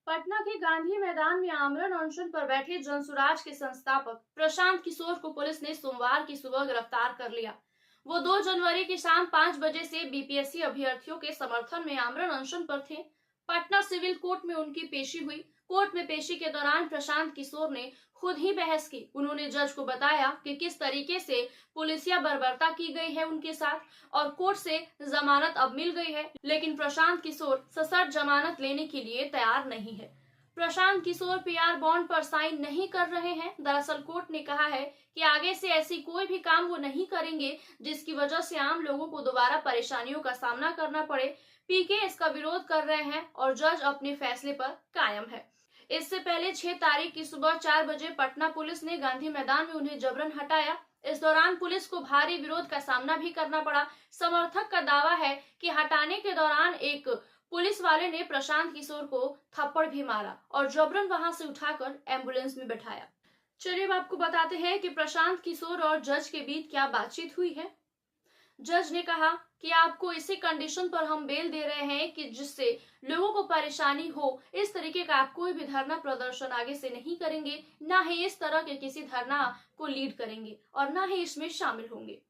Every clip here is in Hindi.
पटना के गांधी मैदान में आमरण अनशन पर बैठे जनसुराज के संस्थापक प्रशांत किशोर को पुलिस ने सोमवार की सुबह गिरफ्तार कर लिया। वो 2 जनवरी की शाम 5 बजे से बीपीएससी अभ्यर्थियों के समर्थन में आमरण अनशन पर थे। पटना सिविल कोर्ट में उनकी पेशी हुई। कोर्ट में पेशी के दौरान प्रशांत किशोर ने खुद ही बहस की। उन्होंने जज को बताया कि किस तरीके से पुलिसिया बर्बरता की गई है उनके साथ और कोर्ट से जमानत अब मिल गई है, लेकिन प्रशांत किशोर सशर्त जमानत लेने के लिए तैयार नहीं है। प्रशांत किशोर पीआर बॉन्ड पर साइन नहीं कर रहे हैं। दरअसल कोर्ट ने कहा है कि आगे से ऐसी कोई भी काम वो नहीं करेंगे जिसकी वजह से आम लोगों को दोबारा परेशानियों का सामना करना पड़े। पीके इसका विरोध कर रहे हैं और जज अपने फैसले पर कायम है। इससे पहले 6 तारीख की सुबह 4 बजे पटना पुलिस ने गांधी मैदान में उन्हें जबरन हटाया। इस दौरान पुलिस को भारी विरोध का सामना भी करना पड़ा। समर्थक का दावा है कि हटाने के दौरान एक पुलिस वाले ने प्रशांत किशोर को थप्पड़ भी मारा और जबरन वहां से उठाकर एम्बुलेंस में बैठाया। चलिए अब आपको बताते हैं कि प्रशांत किशोर और जज के बीच क्या बातचीत हुई है। जज ने कहा कि आपको इसी कंडीशन पर हम बेल दे रहे हैं कि जिससे लोगों को परेशानी हो, इस तरीके का आप कोई भी धरना प्रदर्शन आगे से नहीं करेंगे, ना ही इस तरह के किसी धरना को लीड करेंगे और ना ही इसमें शामिल होंगे।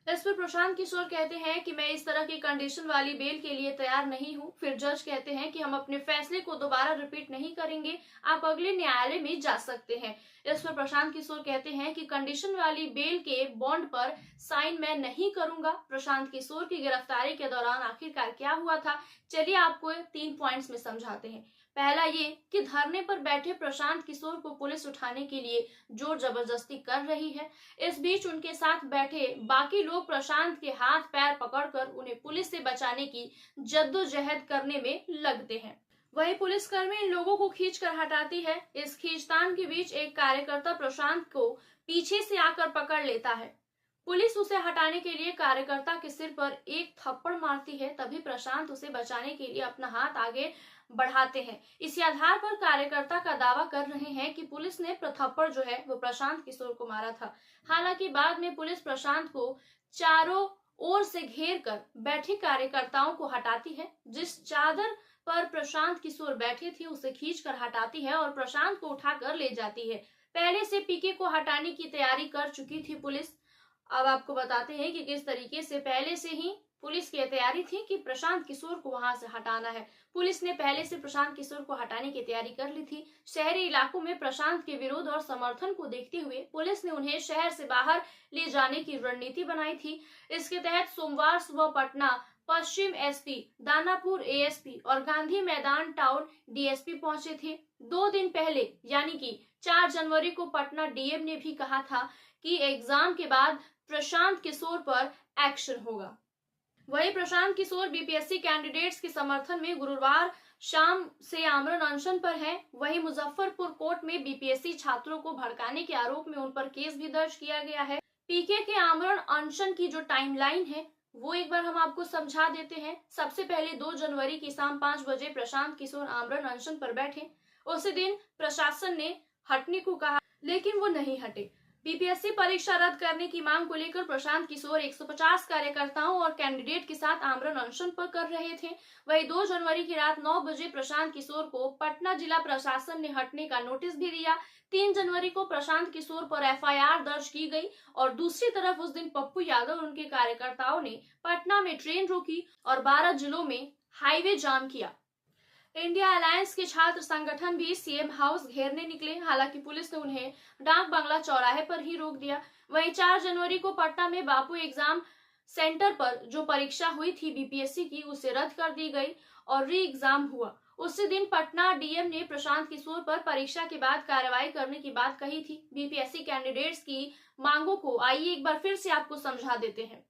इस पर प्रशांत किशोर कहते हैं कि मैं इस तरह की कंडीशन वाली बेल के लिए तैयार नहीं हूं। फिर जज कहते हैं कि हम अपने फैसले को दोबारा रिपीट नहीं करेंगे, आप अगले न्यायालय में जा सकते हैं। इस पर प्रशांत किशोर कहते हैं कि कंडीशन वाली बेल के बॉन्ड पर साइन मैं नहीं करूंगा। प्रशांत किशोर की गिरफ्तारी के दौरान आखिरकार क्या हुआ था, चलिए आपको 3 पॉइंट्स में समझाते हैं। पहला ये कि धरने पर बैठे प्रशांत किशोर को पुलिस उठाने के लिए जोर जबरदस्ती कर रही है। इस बीच उनके साथ बैठे बाकी लोग प्रशांत के हाथ पैर पकड़कर उन्हें पुलिस से बचाने की जद्दोजहद करने में लगते हैं। वही पुलिसकर्मी इन लोगों को खींचकर हटाती है। इस खींचतान के बीच एक कार्यकर्ता प्रशांत को पीछे से आकर पकड़ लेता है। पुलिस उसे हटाने के लिए कार्यकर्ता के सिर पर एक थप्पड़ मारती है। तभी प्रशांत उसे बचाने के लिए अपना हाथ आगे बढ़ाते हैं। इसी आधार पर कार्यकर्ता का दावा कर रहे हैं कि पुलिस ने थप्पड़ जो है वो प्रशांत किशोर को मारा था। हालांकि बाद में पुलिस प्रशांत को चारों ओर से घेर कर बैठे कार्यकर्ताओं को हटाती है। जिस चादर पर प्रशांत किशोर बैठे थे उसे खींचकर हटाती है और प्रशांत को उठाकर ले जाती है। पहले से पीके को हटाने की तैयारी कर चुकी थी पुलिस। अब आपको बताते हैं कि किस तरीके से पहले से ही पुलिस की तैयारी थी कि प्रशांत किशोर को वहां से हटाना है। पुलिस ने पहले से प्रशांत किशोर को हटाने की तैयारी कर ली थी। शहरी इलाकों में प्रशांत के विरोध और समर्थन को देखते हुए पुलिस ने उन्हें शहर से बाहर ले जाने की रणनीति बनाई थी। इसके तहत सोमवार सुबह पटना पश्चिम एसपी, दानापुर एएसपी और गांधी मैदान टाउन डीएसपी पहुंचे थे। 2 दिन पहले यानी कि 4 जनवरी को पटना डीएम ने भी कहा था कि एग्जाम के बाद प्रशांत किशोर पर एक्शन होगा। वही प्रशांत किशोर बीपीएससी कैंडिडेट्स के समर्थन में गुरुवार शाम से आमरण अनशन पर है। वही मुजफ्फरपुर कोर्ट में बीपीएससी छात्रों को भड़काने के आरोप में उन पर केस भी दर्ज किया गया है। पीके के आमरण अनशन की जो टाइमलाइन है वो एक बार हम आपको समझा देते हैं। सबसे पहले 2 जनवरी की शाम 5 बजे प्रशांत किशोर आमरण अनशन पर बैठे। उसी दिन प्रशासन ने हटने को कहा, लेकिन वो नहीं हटे। बीपीएससी परीक्षा रद्द करने की मांग को लेकर प्रशांत किशोर 150 कार्यकर्ताओं और कैंडिडेट के साथ आमरण अनशन पर कर रहे थे। वही 2 जनवरी की रात 9 बजे प्रशांत किशोर को पटना जिला प्रशासन ने हटने का नोटिस भी दिया। 3 जनवरी को प्रशांत किशोर पर एफआईआर दर्ज की गई और दूसरी तरफ उस दिन पप्पू यादव और उनके कार्यकर्ताओं ने पटना में ट्रेन रोकी और 12 जिलों में हाईवे जाम किया। इंडिया अलायंस के छात्र संगठन भी सीएम हाउस घेरने निकले। हालांकि पुलिस ने उन्हें डाक बंगला चौराहे पर ही रोक दिया। वहीं 4 जनवरी को पटना में बापू एग्जाम सेंटर पर जो परीक्षा हुई थी बीपीएससी की उसे रद्द कर दी गई और री एग्जाम हुआ। उसी दिन पटना डीएम ने प्रशांत किशोर पर परीक्षा के बाद कार्रवाई करने की बात कही थी। बीपीएससी कैंडिडेट्स की मांगों को आइए एक बार फिर से आपको समझा देते हैं।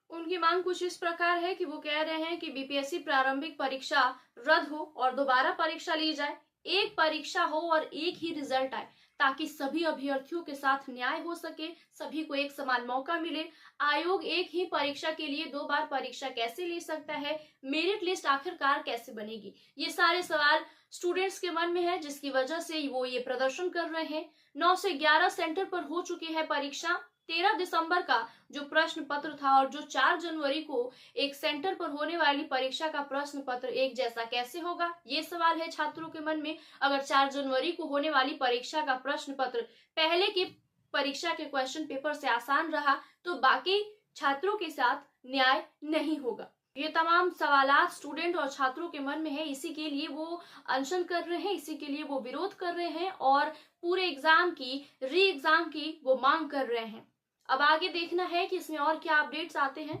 उनकी मांग कुछ इस प्रकार है कि वो कह रहे हैं कि बीपीएससी प्रारंभिक परीक्षा रद्द हो और दोबारा परीक्षा ली जाए। एक परीक्षा हो और एक ही रिजल्ट आए ताकि सभी अभ्यर्थियों के साथ न्याय हो सके, सभी को एक समान मौका मिले। आयोग एक ही परीक्षा के लिए 2 बार परीक्षा कैसे ले सकता है, मेरिट लिस्ट आखिरकार कैसे बनेगी, ये सारे सवाल स्टूडेंट्स के मन में है, जिसकी वजह से वो ये प्रदर्शन कर रहे हैं। 9 से 11 सेंटर पर हो चुकी है परीक्षा। 13 दिसंबर का जो प्रश्न पत्र था और जो 4 जनवरी को एक सेंटर पर होने वाली परीक्षा का प्रश्न पत्र एक जैसा कैसे होगा, ये सवाल है छात्रों के मन में। अगर 4 जनवरी को होने वाली परीक्षा का प्रश्न पत्र पहले की परीक्षा के क्वेश्चन पेपर से आसान रहा तो बाकी छात्रों के साथ न्याय नहीं होगा। ये तमाम सवालात स्टूडेंट और छात्रों के मन में है, इसी के लिए वो अनशन कर रहे हैं, इसी के लिए वो विरोध कर रहे हैं और पूरे एग्जाम की री एग्जाम की वो मांग कर रहे हैं। अब आगे देखना है कि इसमें और क्या अपडेट्स आते हैं।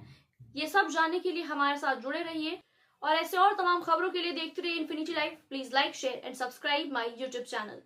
ये सब जानने के लिए हमारे साथ जुड़े रहिए और ऐसे और तमाम खबरों के लिए देखते रहिए infinity live. Please like, share and subscribe my YouTube channel.